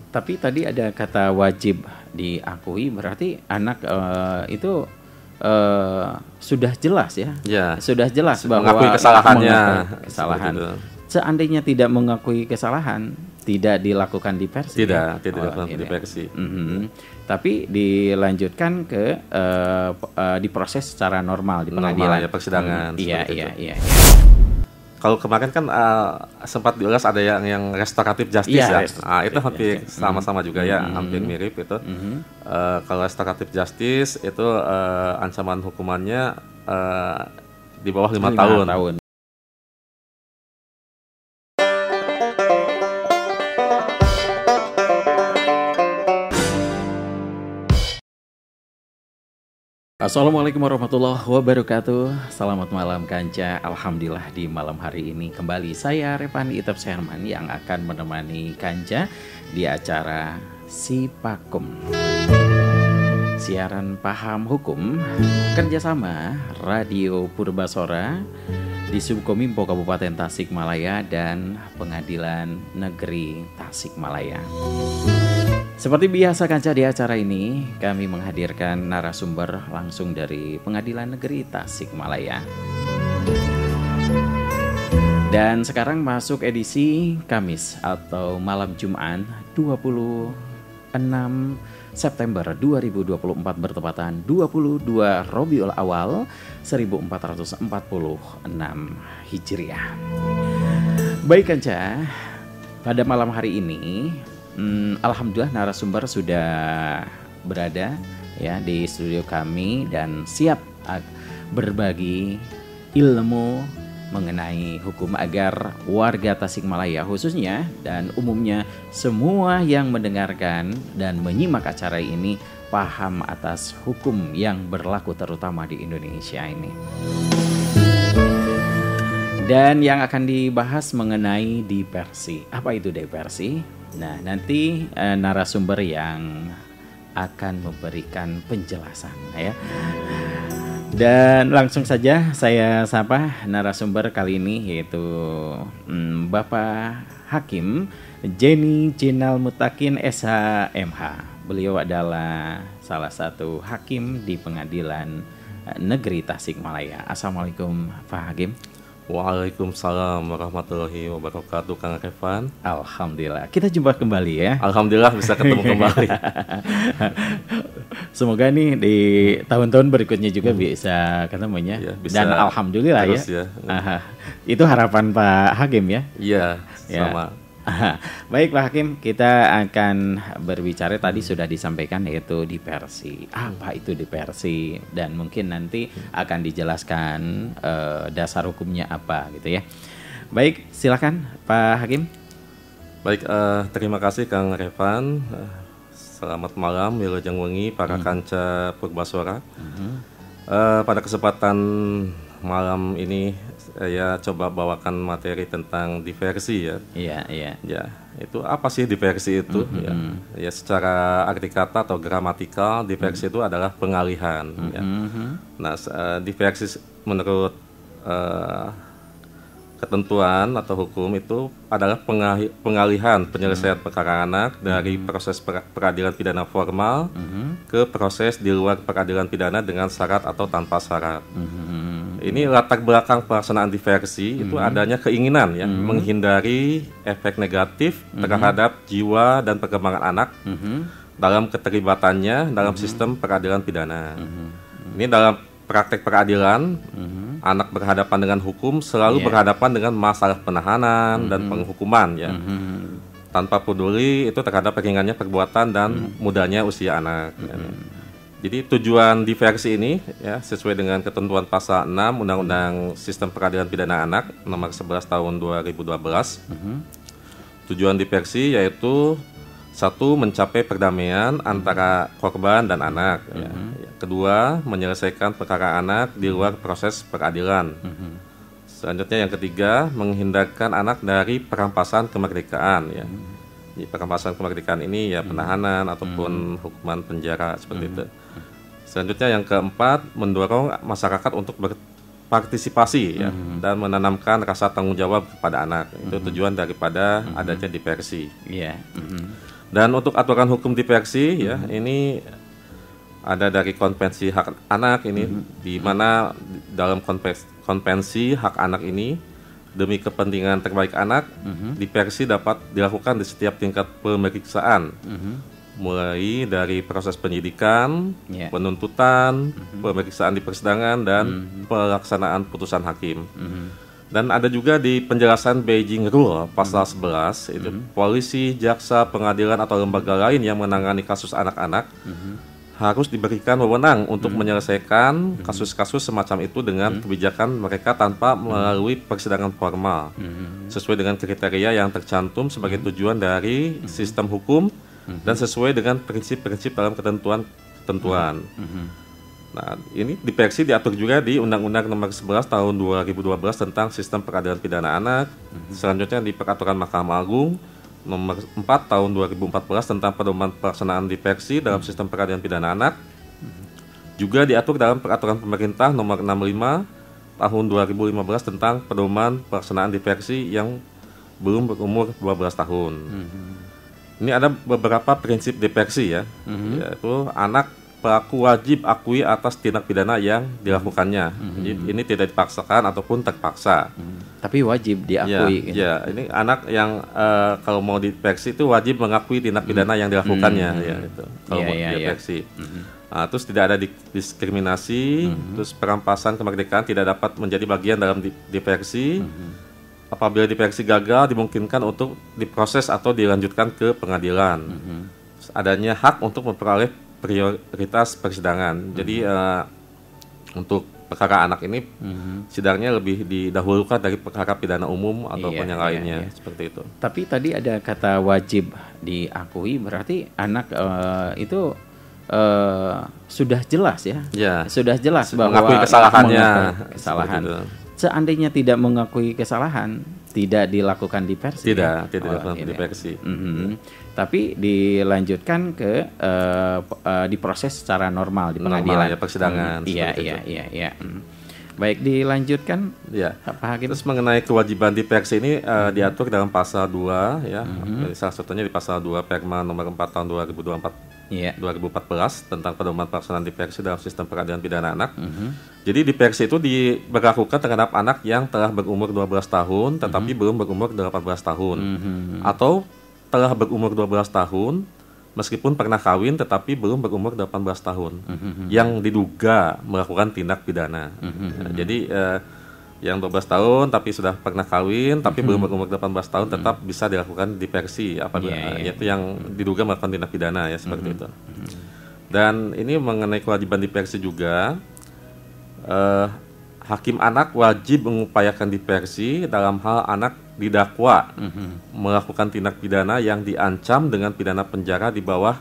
Tapi tadi ada kata wajib diakui, berarti anak itu sudah jelas ya? Ya, Sudah jelas bahwa mengakui kesalahannya. mengakui kesalahan. Seandainya tidak mengakui kesalahan, tidak dilakukan diversi. Tidak dilakukan diversi. Tapi dilanjutkan ke diproses secara normal di pengadilan. Ya, persidangan. Iya. Kalau kemarin kan sempat diulas ada yang restoratif justice ya. Itu hampir sama-sama juga ya, hampir mirip itu. Kalau restoratif justice itu ancaman hukumannya di bawah 5 tahun. Assalamualaikum warahmatullahi wabarakatuh. Selamat malam Kanca. Alhamdulillah di malam hari ini kembali saya Revan Itep Sherman yang akan menemani Kanca di acara Sipakum, siaran paham hukum kerjasama Radio Purbasora di Subkominfo Kabupaten Tasikmalaya dan Pengadilan Negeri Tasikmalaya. Seperti biasa Kanca, di acara ini kami menghadirkan narasumber langsung dari Pengadilan Negeri Tasikmalaya. Dan sekarang masuk edisi Kamis atau malam Jumat 26 September 2024 bertepatan 22 Rabiul Awal 1446 Hijriah. Baik Kanca, pada malam hari ini alhamdulillah narasumber sudah berada ya di studio kami dan siap berbagi ilmu mengenai hukum agar warga Tasikmalaya khususnya dan umumnya semua yang mendengarkan dan menyimak acara ini paham atas hukum yang berlaku terutama di Indonesia ini. Dan yang akan dibahas mengenai diversi. Apa itu diversi? Nah, nanti narasumber yang akan memberikan penjelasan ya. Dan langsung saja saya sapa narasumber kali ini yaitu Bapak Hakim Jenny Jinal Mutakin SHMH. Beliau adalah salah satu hakim di Pengadilan Negeri Tasikmalaya. Assalamualaikum Pak Hakim. Waalaikumsalam warahmatullahi wabarakatuh, Kang Revan. Alhamdulillah, kita jumpa kembali ya. Alhamdulillah bisa ketemu kembali. Semoga nih di tahun-tahun berikutnya juga bisa ketemunya ya, bisa. Dan alhamdulillah ya. Itu harapan Pak Hakim ya. Iya, sama. Baik Pak Hakim, kita akan berbicara tadi sudah disampaikan yaitu diversi. Apa itu diversi? Dan mungkin nanti akan dijelaskan dasar hukumnya apa gitu ya. Baik, silakan Pak Hakim. Baik, terima kasih Kang Revan. Selamat malam wilujeng wengi para kanca Purbasora. Pada kesempatan malam ini saya coba bawakan materi tentang diversi ya. Iya. Ya, itu apa sih diversi itu? Ya, secara arti kata atau gramatikal, diversi itu adalah pengalihan. Ya. Nah, diversi menurut ketentuan atau hukum itu adalah pengalihan penyelesaian perkara anak dari proses peradilan pidana formal ke proses di luar peradilan pidana dengan syarat atau tanpa syarat. Ini latar belakang pelaksanaan diversi itu adanya keinginan ya menghindari efek negatif terhadap jiwa dan perkembangan anak dalam keterlibatannya dalam sistem peradilan pidana. Ini dalam praktek peradilan, anak berhadapan dengan hukum selalu berhadapan dengan masalah penahanan dan penghukuman ya. Tanpa peduli itu terhadap ringannya perbuatan dan mudanya usia anak. Jadi tujuan diversi ini ya sesuai dengan ketentuan pasal 6 Undang-Undang Sistem Peradilan Pidana Anak nomor 11 tahun 2012. Tujuan diversi yaitu satu, mencapai perdamaian antara korban dan anak. Ya. Kedua, menyelesaikan perkara anak di luar proses peradilan. Selanjutnya yang ketiga, menghindarkan anak dari perampasan kemerdekaan. Ya. Jadi, perampasan kemerdekaan ini ya penahanan ataupun hukuman penjara seperti itu. Selanjutnya yang keempat, mendorong masyarakat untuk berpartisipasi ya dan menanamkan rasa tanggung jawab kepada anak. Itu tujuan daripada adanya diversi. Iya. Dan untuk aturan hukum diversi ya ini ada dari Konvensi Hak Anak ini, di mana dalam konvensi hak anak ini demi kepentingan terbaik anak, diversi dapat dilakukan di setiap tingkat pemeriksaan, mulai dari proses penyidikan, penuntutan, pemeriksaan di persidangan, dan pelaksanaan putusan hakim. Dan ada juga di penjelasan Beijing Rule pasal 11 itu polisi, jaksa, pengadilan atau lembaga lain yang menangani kasus anak-anak harus diberikan wewenang untuk menyelesaikan kasus-kasus semacam itu dengan kebijakan mereka tanpa melalui persidangan formal, sesuai dengan kriteria yang tercantum sebagai tujuan dari sistem hukum dan sesuai dengan prinsip-prinsip dalam ketentuan. Nah, ini diversi diatur juga di Undang-Undang Nomor 11 Tahun 2012 tentang Sistem Peradilan Pidana Anak. Selanjutnya di Peraturan Mahkamah Agung Nomor 4 Tahun 2014 tentang pedoman pelaksanaan diversi dalam Sistem Peradilan Pidana Anak. Juga diatur dalam Peraturan Pemerintah Nomor 65 Tahun 2015 tentang pedoman pelaksanaan diversi yang belum berumur 12 tahun. Ini ada beberapa prinsip diversi ya, yaitu anak pelaku wajib akui atas tindak pidana yang dilakukannya. Jadi ini tidak dipaksakan ataupun terpaksa. Tapi wajib diakui. Ya, ini anak yang kalau mau diversi itu wajib mengakui tindak pidana yang dilakukannya. Ya, itu. Kalau mau diversi. Nah, terus tidak ada diskriminasi, terus perampasan kemerdekaan tidak dapat menjadi bagian dalam diversi. Apabila diversi gagal, dimungkinkan untuk diproses atau dilanjutkan ke pengadilan. Terus adanya hak untuk memperoleh prioritas persidangan. Jadi untuk perkara anak ini sidangnya lebih didahulukan dari perkara pidana umum ataupun yang lainnya seperti itu. Tapi tadi ada kata wajib diakui, berarti anak itu sudah jelas ya? Sudah jelas bahwa mengakui kesalahannya. Kesalahan. Seandainya tidak mengakui kesalahan, tidak dilakukan diversi. Tidak dilakukan diversi. Tapi dilanjutkan ke diproses secara normal di pengadilan. Ya, persidangan. Iya. Baik, dilanjutkan. Ya. Pak Hakim. Terus mengenai kewajiban diversi ini diatur dalam pasal 2 ya. Salah satunya di pasal 2 Perma nomor 4 tahun 2014 tentang pedoman pelaksanaan diversi dalam sistem peradilan pidana anak. Jadi diversi itu diberlakukan terhadap anak yang telah berumur 12 tahun tetapi belum berumur 18 tahun. Atau telah berumur 12 tahun meskipun pernah kawin tetapi belum berumur 18 tahun yang diduga melakukan tindak pidana. Jadi yang 12 tahun tapi sudah pernah kawin tapi belum berumur 18 tahun tetap bisa dilakukan diversi yaitu yang diduga melakukan tindak pidana ya seperti itu. Dan ini mengenai kewajiban diversi juga hakim anak wajib mengupayakan diversi dalam hal anak didakwa melakukan tindak pidana yang diancam dengan pidana penjara di bawah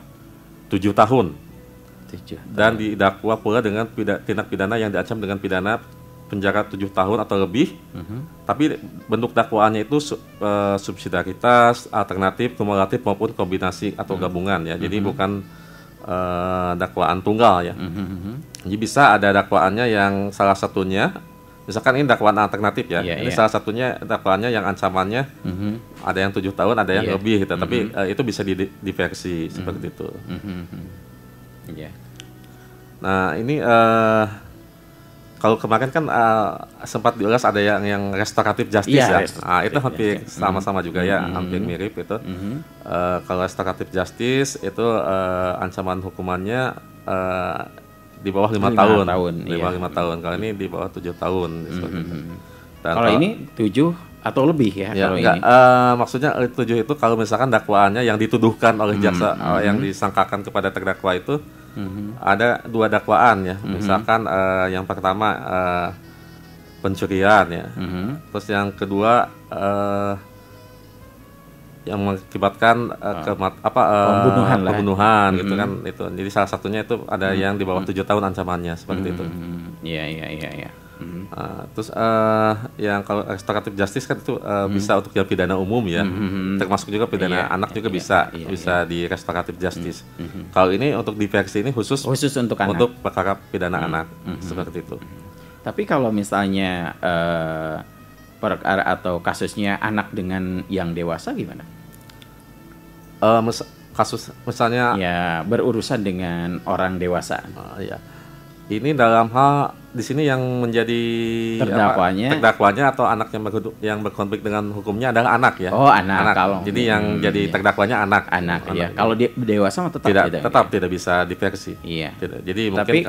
7 tahun. Dan didakwa pula dengan tindak pidana yang diancam dengan pidana penjara 7 tahun atau lebih. Tapi bentuk dakwaannya itu subsidiaritas, alternatif, kumulatif maupun kombinasi atau gabungan ya. Jadi bukan dakwaan tunggal ya. Jadi bisa ada dakwaannya yang salah satunya, misalkan ini dakwaan alternatif ya. Ini salah satunya dakwaannya yang ancamannya ada yang 7 tahun, ada yang lebih gitu. Tapi itu bisa diversi seperti itu. Nah ini kalau kemarin kan sempat diulas ada yang restoratif justice ya. Nah, itu hampir sama-sama juga ya, hampir mirip itu. Kalau restoratif justice itu ancaman hukumannya di bawah 5 tahun. Di bawah 5 tahun. Kalau ini di bawah 7 tahun seperti itu. Dan kalau ini 7 atau lebih ya, kalau enggak, ini. Maksudnya 7 itu kalau misalkan dakwaannya yang dituduhkan oleh jaksa yang disangkakan kepada terdakwa itu ada 2 dakwaan ya. Misalkan yang pertama pencurian ya. Terus yang kedua yang mengakibatkan pembunuhan gitu kan itu. Jadi salah satunya itu ada yang di bawah 7 tahun ancamannya seperti itu. Iya. Terus yang kalau restoratif justice kan itu bisa untuk yang pidana umum ya, termasuk juga pidana anak juga bisa di restoratif justice. Kalau ini untuk diversi ini khusus untuk anak, untuk perkara pidana anak seperti itu. Tapi kalau misalnya perkara atau kasusnya anak dengan yang dewasa gimana? kasus misalnya Ya, berurusan dengan orang dewasa. ya. Ini dalam hal di sini yang menjadi terdakwanya atau anak yang berkonflik dengan hukumnya adalah anak ya. Oh, anak. Kalau jadi yang jadi terdakwanya anak. Ya. Kalau dewasa mah tetap tidak bisa diversi. Iya. Jadi tapi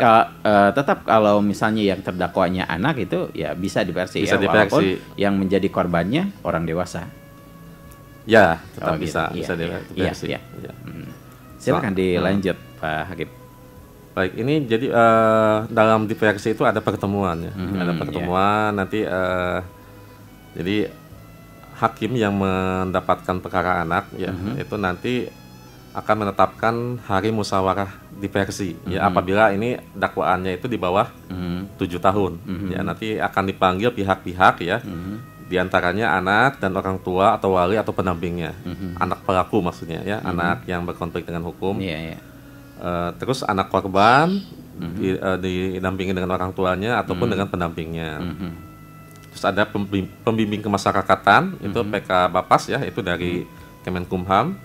tetap kalau misalnya yang terdakwanya anak itu ya bisa diversi bisa ya, diversi. Walaupun yang menjadi korbannya orang dewasa. Ya, tetap gitu. bisa diversi. Iya. Silakan dilanjut Pak Hakim. Baik, ini jadi dalam diversi itu ada pertemuan ya. Ada pertemuan nanti jadi hakim yang mendapatkan perkara anak ya itu nanti akan menetapkan hari musyawarah diversi ya apabila ini dakwaannya itu di bawah 7 tahun. Ya nanti akan dipanggil pihak-pihak ya. Di antaranya anak dan orang tua atau wali atau pendampingnya. Anak pelaku maksudnya ya, anak yang berkonflik dengan hukum. Terus anak korban didampingi dengan orang tuanya ataupun dengan pendampingnya. Terus ada pembimbing kemasyarakatan itu PK Bapas ya, itu dari Kemenkumham.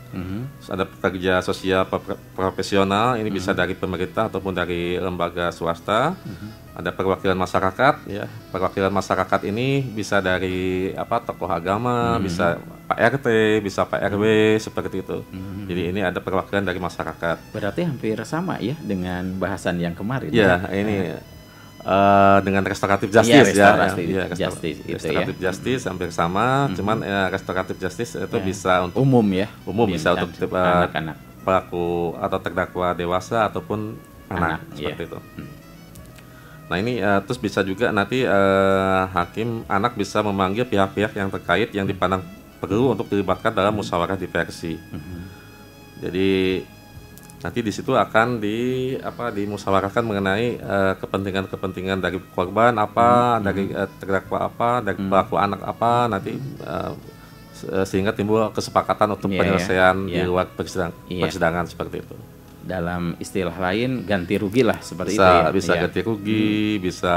Terus ada pekerja sosial profesional, ini bisa dari pemerintah ataupun dari lembaga swasta. Ada perwakilan masyarakat ya. Perwakilan masyarakat ini bisa dari tokoh agama, bisa Pak RT, bisa Pak RW seperti itu. Jadi ini ada perwakilan dari masyarakat. Berarti hampir sama ya dengan bahasan yang kemarin. Ya, ini dengan restoratif justice restoratif justice hampir sama, cuman restoratif justice itu bisa untuk umum ya. Bisa untuk anak-anak, pelaku atau terdakwa dewasa ataupun anak seperti itu. Nah ini terus bisa juga nanti hakim anak bisa memanggil pihak-pihak yang terkait yang dipandang perlu untuk dilibatkan dalam musyawarah diversi. Jadi nanti di situ akan dimusyawarahkan mengenai kepentingan dari korban dari terdakwa dari pelaku anak nanti sehingga timbul kesepakatan untuk penyelesaian di luar persidangan seperti itu. Dalam istilah lain ganti rugi lah seperti itu ya. Bisa ganti rugi, bisa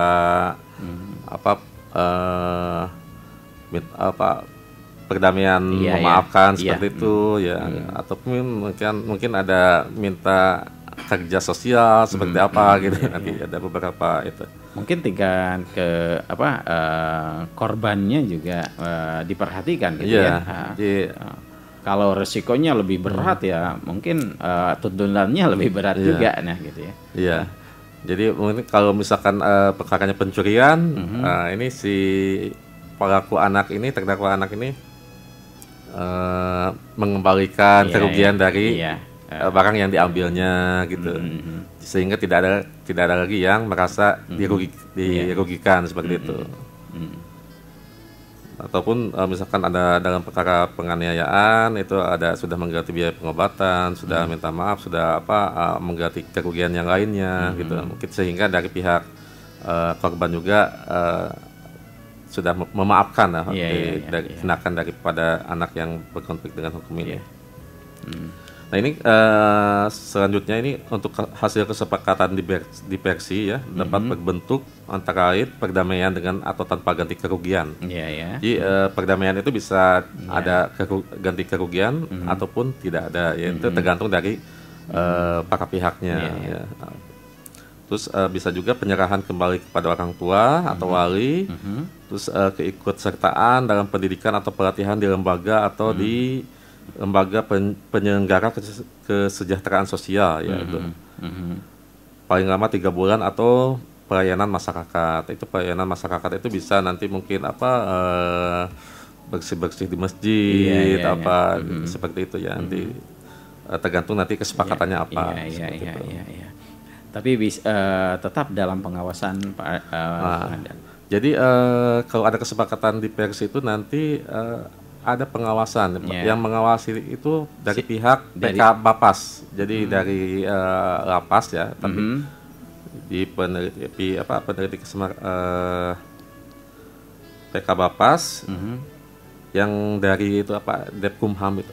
perdamaian memaafkan seperti itu ya, ataupun mungkin ada minta kerja sosial seperti apa gitu. Nanti ada beberapa itu. Mungkin tingkat korbannya juga diperhatikan gitu ya. Kalau resikonya lebih berat ya mungkin tuntutannya lebih berat juga gitu ya. Iya. Jadi mungkin kalau misalkan perkaranya pencurian, ini si pelaku anak ini, terdakwa anak ini mengembalikan kerugian dari barang yang diambilnya gitu. Sehingga tidak ada lagi yang merasa dirugikan seperti itu. Ataupun misalkan ada dalam perkara penganiayaan itu sudah mengganti biaya pengobatan, sudah minta maaf, sudah mengganti kerugian yang lainnya gitu. Mungkin sehingga dari pihak korban juga sudah memaafkan dari tindakan daripada anak yang berkonflik dengan hukum ini. Nah ini selanjutnya ini untuk hasil kesepakatan diversi ya dapat berbentuk antara lain perdamaian dengan atau tanpa ganti kerugian. Jadi perdamaian itu bisa ada ganti kerugian ataupun tidak ada, itu tergantung dari para pihaknya. Terus bisa juga penyerahan kembali kepada orang tua atau wali, terus keikutsertaan dalam pendidikan atau pelatihan di lembaga atau di lembaga penyelenggara kesejahteraan sosial itu paling lama 3 bulan atau pelayanan masyarakat. Itu pelayanan masyarakat itu bisa nanti mungkin bersih-bersih di masjid seperti itu ya. Nanti tergantung nanti kesepakatannya apa. Tapi tetap dalam pengawasan Pak Andan. Jadi kalau ada kesepakatan diversi itu nanti ada pengawasan. Yang mengawasi itu dari pihak PK Bapas. Jadi dari lapas ya, tapi di peneliti PK Bapas yang dari itu Depkumham itu.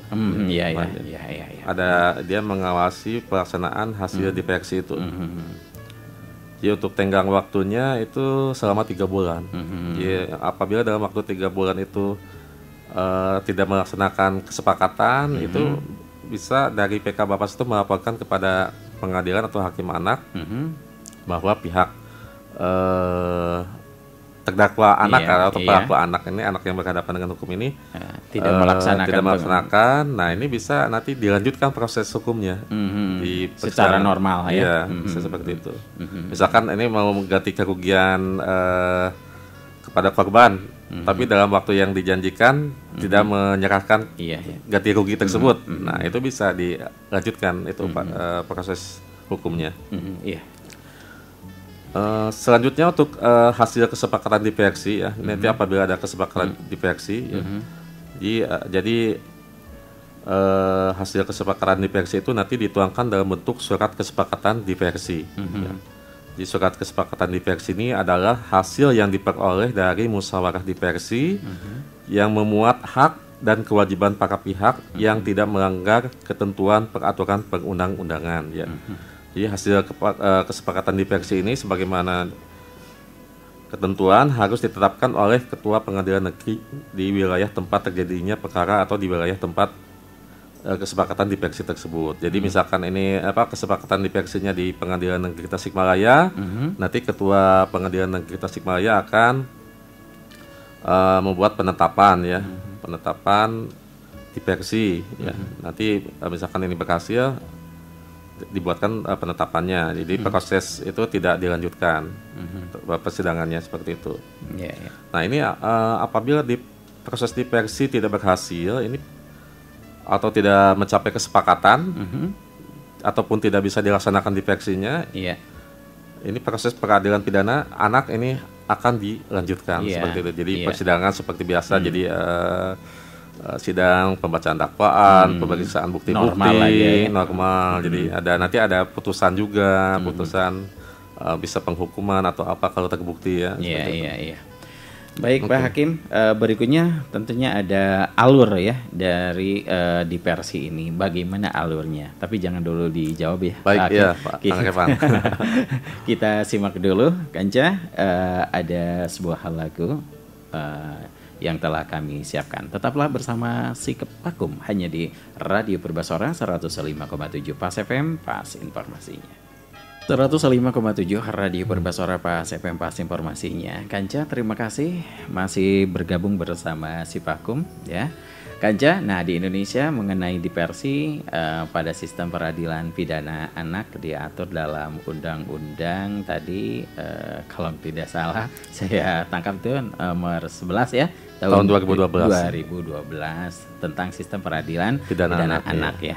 Ada dia mengawasi pelaksanaan hasil diversi itu. Jadi untuk tenggang waktunya itu selama 3 bulan. Jadi apabila dalam waktu 3 bulan itu tidak melaksanakan kesepakatan, itu bisa dari PK Bapas itu melaporkan kepada pengadilan atau hakim anak bahwa pihak terdakwa anak atau pelaku anak ini, anak yang berhadapan dengan hukum ini tidak melaksanakan. Nah, ini bisa nanti dilanjutkan proses hukumnya di secara normal ya. Seperti itu. Misalkan ini mau mengganti kerugian kepada korban, tapi dalam waktu yang dijanjikan tidak menyerahkan ganti rugi tersebut. Nah, itu bisa dilanjutkan itu proses hukumnya. Selanjutnya untuk hasil kesepakatan diversi ya. Nanti apabila ada kesepakatan diversi ya. Jadi hasil kesepakatan diversi itu nanti dituangkan dalam bentuk surat kesepakatan diversi. Ya. Jadi surat kesepakatan diversi ini adalah hasil yang diperoleh dari musyawarah diversi yang memuat hak dan kewajiban para pihak yang tidak melanggar ketentuan peraturan perundang-undangan ya. Jadi hasil kesepakatan diversi ini sebagaimana ketentuan harus ditetapkan oleh Ketua Pengadilan Negeri di wilayah tempat terjadinya perkara atau di wilayah tempat kesepakatan diversi tersebut. Jadi misalkan ini kesepakatan diversinya di Pengadilan Negeri Tasikmalaya, nanti Ketua Pengadilan Negeri Tasikmalaya akan membuat penetapan ya, penetapan diversi ya. Nanti misalkan ini berhasil dibuatkan penetapannya, jadi proses itu tidak dilanjutkan persidangannya seperti itu. Nah ini apabila di proses diversi tidak berhasil ini atau tidak mencapai kesepakatan ataupun tidak bisa dilaksanakan diversinya, ini proses peradilan pidana anak ini akan dilanjutkan seperti itu. Jadi persidangan seperti biasa, jadi sidang pembacaan dakwaan, pemeriksaan bukti-bukti normal. Jadi nanti ada putusan juga, putusan bisa penghukuman atau apa kalau terbukti ya. Baik Pak Hakim, berikutnya tentunya ada alur ya dari diversi ini. Bagaimana alurnya? Tapi jangan dulu dijawab ya. Baik ya Pak. Kita simak dulu, Kanca. Ada sebuah lagu yang telah kami siapkan. Tetaplah bersama Sikep Pakum hanya di Radio Perbasora 105,7 Pas FM, Pas Informasinya. 105,7 Radio Perbasora Pas FM, Pas Informasinya. Kanca, terima kasih masih bergabung bersama si Pakum ya. Kanca, nah di Indonesia mengenai diversi pada sistem peradilan pidana anak diatur dalam undang-undang tadi kalau tidak salah saya tangkap itu nomor 11 ya tahun 2012 tentang sistem peradilan pidana anak ya.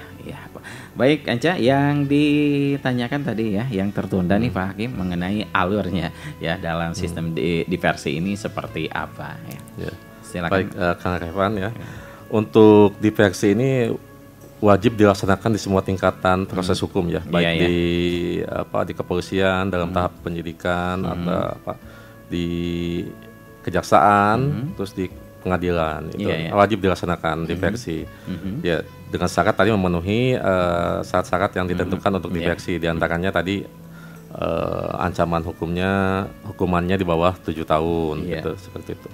Baik Kanca, yang ditanyakan tadi ya yang tertunda nih Pak Hakim mengenai alurnya ya dalam sistem diversi ini seperti apa ya. Silakan. Baik Kang Revan ya. Untuk diversi ini wajib dilaksanakan di semua tingkatan proses hukum ya, baik di kepolisian dalam tahap penyidikan atau di kejaksaan, terus di pengadilan itu wajib dilaksanakan diversi. Ya dengan syarat tadi memenuhi syarat-syarat yang ditentukan untuk diversi, diantaranya tadi ancaman hukumannya di bawah 7 tahun gitu, seperti itu.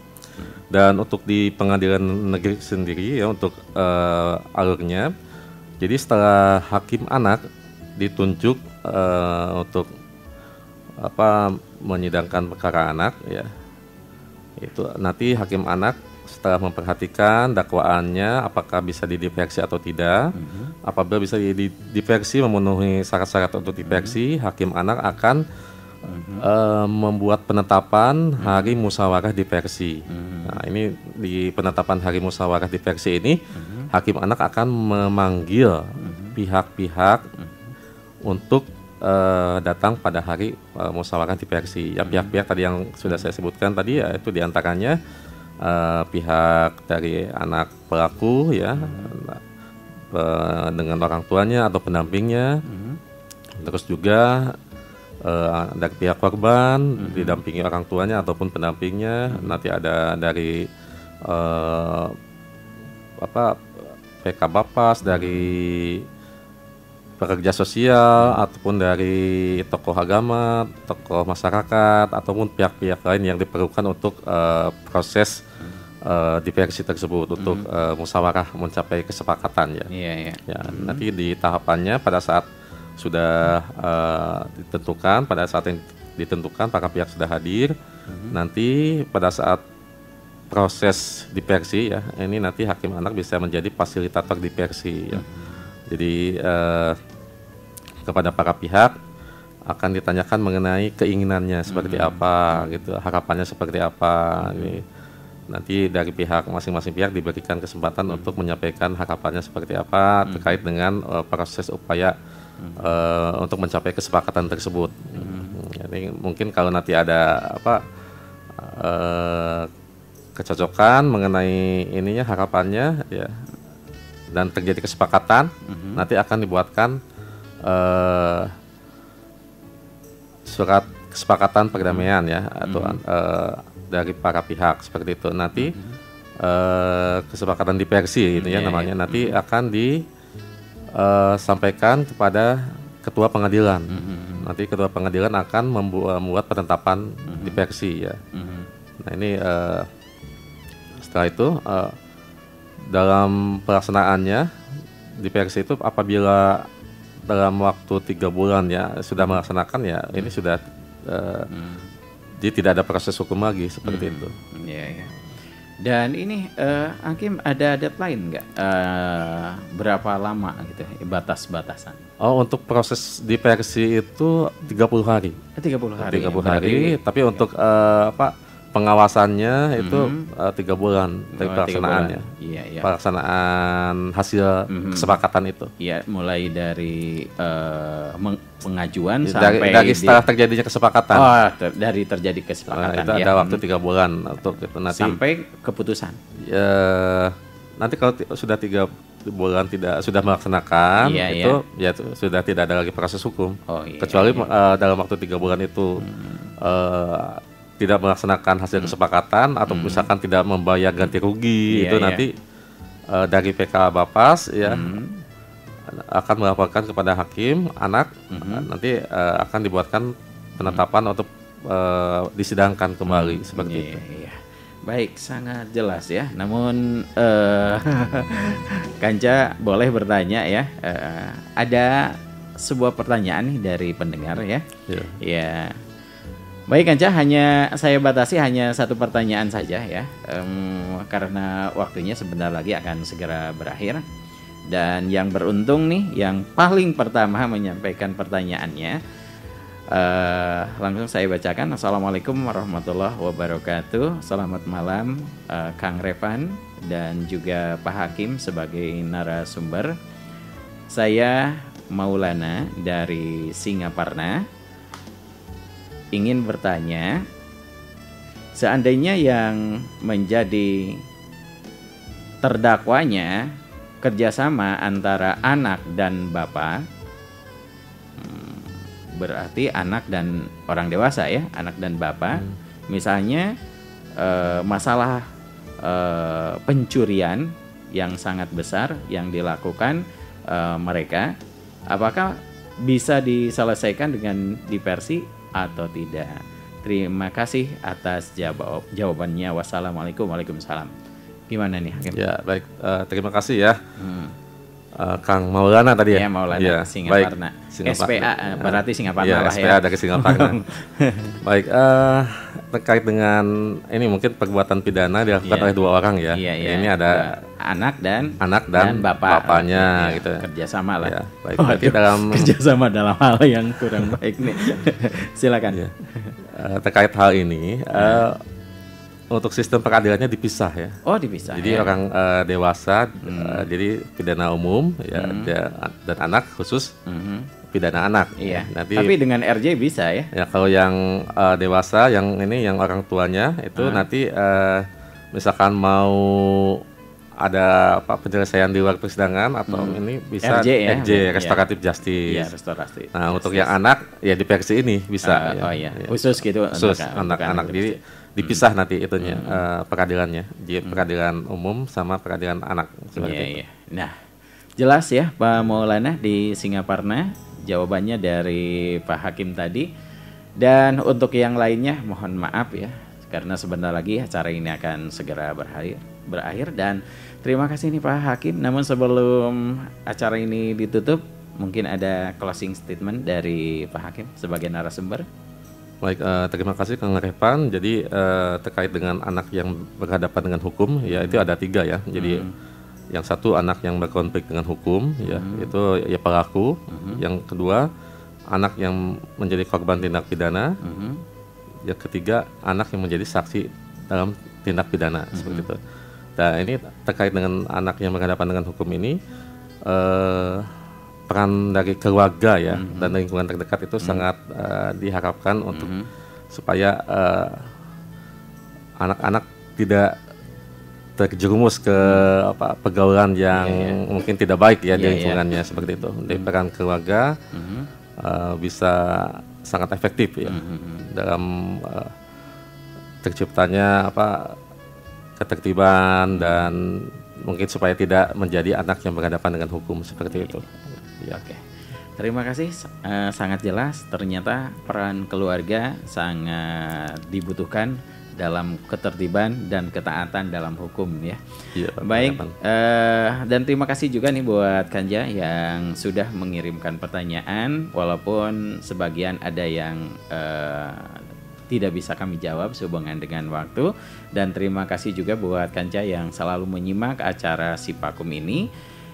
Dan untuk di pengadilan negeri sendiri ya untuk alurnya, jadi setelah hakim anak ditunjuk untuk menyidangkan perkara anak ya, itu nanti hakim anak setelah memperhatikan dakwaannya apakah bisa didiversi atau tidak. Apabila bisa didiversi memenuhi syarat-syarat untuk diversi, hakim anak akan membuat penetapan hari musyawarah diversi. Nah, ini di penetapan hari musyawarah diversi ini, hakim anak akan memanggil pihak-pihak untuk datang pada hari musyawarah diversi. Ya, pihak-pihak tadi yang sudah saya sebutkan tadi, yaitu diantaranya pihak dari anak pelaku ya, dengan orang tuanya atau pendampingnya, terus juga dari pihak korban didampingi orang tuanya ataupun pendampingnya, nanti ada dari PK Bapas, dari pekerja sosial ataupun dari tokoh agama, tokoh masyarakat ataupun pihak-pihak lain yang diperlukan untuk proses di versi tersebut untuk musyawarah mencapai kesepakatan ya. Ya, nanti di tahapannya pada saat sudah ditentukan, pada saat yang ditentukan para pihak sudah hadir, nanti pada saat proses diversi ya, ini nanti hakim anak bisa menjadi fasilitator diversi ya. Jadi kepada para pihak akan ditanyakan mengenai keinginannya seperti apa gitu, harapannya seperti apa gitu. Nanti dari pihak masing-masing pihak diberikan kesempatan untuk menyampaikan harapannya seperti apa terkait dengan proses upaya untuk mencapai kesepakatan tersebut. Jadi mungkin kalau nanti ada kecocokan mengenai ininya harapannya ya, dan terjadi kesepakatan, nanti akan dibuatkan surat kesepakatan perdamaian ya, atau dari para pihak seperti itu. Nanti kesepakatan diversi itu ya namanya. Nanti akan disampaikan kepada ketua pengadilan. Nanti ketua pengadilan akan membuat penetapan diversi ya. Nah ini setelah itu dalam pelaksanaannya diversi itu apabila dalam waktu 3 bulan ya sudah melaksanakan ya, ini sudah jadi tidak ada proses hukum lagi seperti itu. Iya. Dan ini Hakim ada deadline nggak? Berapa lama gitu batas-batasan? Oh, untuk proses diversi itu 30 hari. 30 hari. 30 hari, tapi untuk pengawasannya itu 3 bulan dari pelaksanaannya. Iya. Pelaksanaan hasil kesepakatan itu. Iya, mulai dari pengajuan sampai dari setelah terjadinya kesepakatan. Oh, dari terjadi kesepakatan. Itu ada waktu 3 bulan untuk itu nanti. Sampai keputusan. Nanti kalau sudah 3 bulan sudah melaksanakan itu ya sudah tidak ada lagi proses hukum. Kecuali dalam waktu 3 bulan itu tidak melaksanakan hasil kesepakatan atau misalkan tidak membayar ganti rugi nanti dari PK Bapas ya akan melaporkan kepada hakim anak, nanti akan dibuatkan penetapan untuk disidangkan kembali seperti itu. Baik, sangat jelas ya. Namun Kanca boleh bertanya ya. Ada sebuah pertanyaan nih dari pendengar ya. Ya. Baik Kanca, hanya saya batasi hanya satu pertanyaan saja ya, karena waktunya sebentar lagi akan segera berakhir. Dan yang beruntung nih, yang paling pertama menyampaikan pertanyaannya, langsung saya bacakan. Assalamualaikum warahmatullahi wabarakatuh. Selamat malam Kang Revan dan juga Pak Hakim sebagai narasumber. Saya Maulana dari Singaparna. Ingin bertanya, seandainya yang menjadi terdakwanya kerjasama antara anak dan bapak, berarti anak dan orang dewasa ya, anak dan bapak, misalnya masalah pencurian yang sangat besar yang dilakukan mereka, apakah bisa diselesaikan dengan diversi atau tidak? Terima kasih atas jawabannya. Wassalamualaikum. Waalaikumsalam. Gimana nih Hakim? Ya baik, terima kasih ya Kang Maulana tadi ya. Maulana Singaparna. SPA berarti Singaparna lah SPA dari Singaparna. Baik, terkait dengan ini mungkin perbuatan pidana dilakukan oleh 2 orang ya. Ini ada anak dan bapaknya gitu. Kerjasama lah. Ya, baik. Berarti dalam kerjasama dalam hal yang kurang baik nih. Silakan. Terkait hal ini, untuk sistem peradilannya dipisah ya. Oh, dipisah. Jadi orang dewasa, jadi pidana umum ya, dan anak khusus pidana anak. Iya. Nanti, tapi dengan RJ bisa ya? Ya kalau yang dewasa, yang orang tuanya itu nanti misalkan mau ada penyelesaian di luar persidangan atau ini bisa RJ, restoratif justice. Iya, restoratif. Nah untuk yang anak ya di versi ini bisa. Khusus gitu. Khusus anak-anak. Jadi dipisah nanti itunya peradilannya, di peradilan umum sama peradilan anak. Iya. Nah, jelas ya Pak Maulana di Singaparna jawabannya dari Pak Hakim tadi. Dan untuk yang lainnya mohon maaf ya, karena sebentar lagi acara ini akan segera berakhir dan terima kasih nih Pak Hakim. Namun sebelum acara ini ditutup, mungkin ada closing statement dari Pak Hakim sebagai narasumber. Baik, terima kasih Kang Revan. Jadi terkait dengan anak yang berhadapan dengan hukum, ya itu ada 3 ya. Jadi yang satu anak yang berkonflik dengan hukum, ya itu ya pelaku. Yang kedua anak yang menjadi korban tindak pidana. Yang ketiga anak yang menjadi saksi dalam tindak pidana seperti itu. Nah ini terkait dengan anak yang berhadapan dengan hukum ini, peran dari keluarga ya dan lingkungan terdekat itu sangat diharapkan untuk supaya anak-anak tidak terjerumus ke pergaulan yang mungkin tidak baik ya di lingkungannya seperti itu. Jadi peran keluarga bisa sangat efektif ya dalam terciptanya ketertiban dan mungkin supaya tidak menjadi anak yang berhadapan dengan hukum seperti itu. Ya. Oke. Terima kasih, sangat jelas. Ternyata peran keluarga sangat dibutuhkan dalam ketertiban dan ketaatan dalam hukum ya. Baik, dan terima kasih juga nih buat Kanja yang sudah mengirimkan pertanyaan, walaupun sebagian ada yang tidak bisa kami jawab sehubungan dengan waktu. Dan terima kasih juga buat Kanja yang selalu menyimak acara Sipakum ini,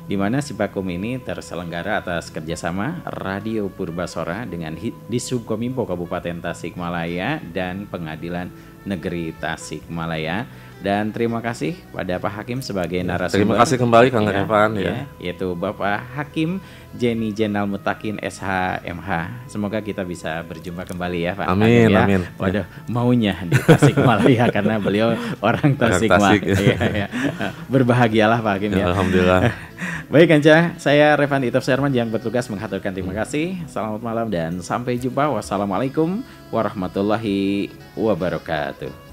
di mana Sipakum ini terselenggara atas kerjasama Radio Purbasora dengan Disubkominfo Kabupaten Tasikmalaya dan Pengadilan Negeri Tasikmalaya. Dan terima kasih pada Pak Hakim sebagai narasumber. Terima kasih kembali Kang Revan yaitu Bapak Hakim Jenny Jenal Mutakin SH.MH. Semoga kita bisa berjumpa kembali ya Pak Hakim ya. Amin. Waduh, maunya di Tasikmalaya karena beliau orang Tasikmalaya. Berbahagialah Pak Hakim ya. Alhamdulillah. Baik Kanca, saya Revan Itov Serman yang bertugas menghaturkan terima kasih. Selamat malam dan sampai jumpa. Wassalamualaikum warahmatullahi wabarakatuh.